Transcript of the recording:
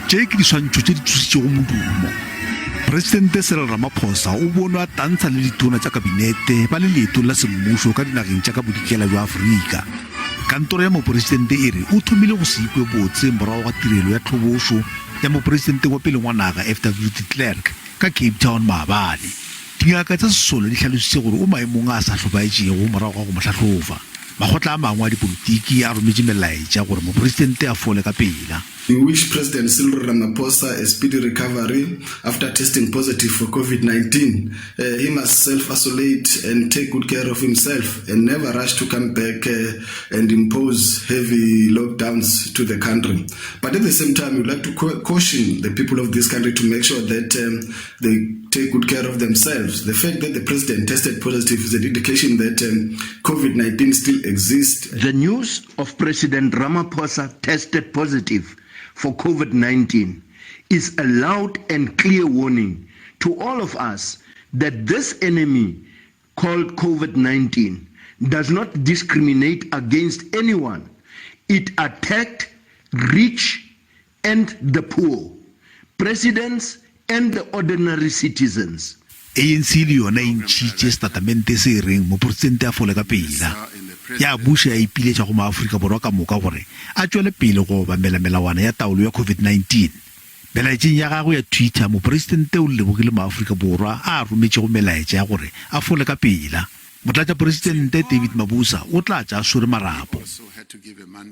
tše ke diswantšho tše di tšositšego modumo. Presidente Cyril Ramaphosa o bonwa tantsha le ditona tša kabinete ba le leetong la semmušo ka dinageng tša ka bodikela bja Afrika. Kantoro ya moporesidente e re o thomile go se ikwe botse morago ga tirelo ya tlhobošo ya moporesidente wa pele wa naga FW de Klerk ka Cape Town maabane. Dingaka tša sesole di tlhalositše gore o maemong a sa tlhobaetšego morago ga go mo tlhatlhofa. Makgotla a mangwe a dipolotiki a rometše melaetša gore moporesidente a fole ka pela. We wish President Cyril Ramaphosa a speedy recovery after testing positive for COVID-19. He must self-isolate and take good care of himself and never rush to come back and impose heavy lockdowns to the country. But at the same time, we would like to caution the people of this country to make sure that they take good care of themselves. The fact that the president tested positive is an indication that COVID-19 still exists. The news of President Ramaphosa tested positive for COVID-19 is a loud and clear warning to all of us that this enemy called COVID-19 does not discriminate against anyone. It attacked rich and the poor, presidents and the ordinary citizens. ANC le yona e ntšhitše statemente se reng moporesidente a fole ka pela. Ya Bush ya ipiletša go maAforika Borwa ka moka gore a tšwele pele go obamela melawana ya taolo ya COVID-19. Melaetšeng ya gagwe ya Twitter, moporesidente o lebogile maAforika Borwa a rometše go melaetša ya gore a fole ka pela. Motlatšaporesidente David Mabuza o tla tša swere marapo.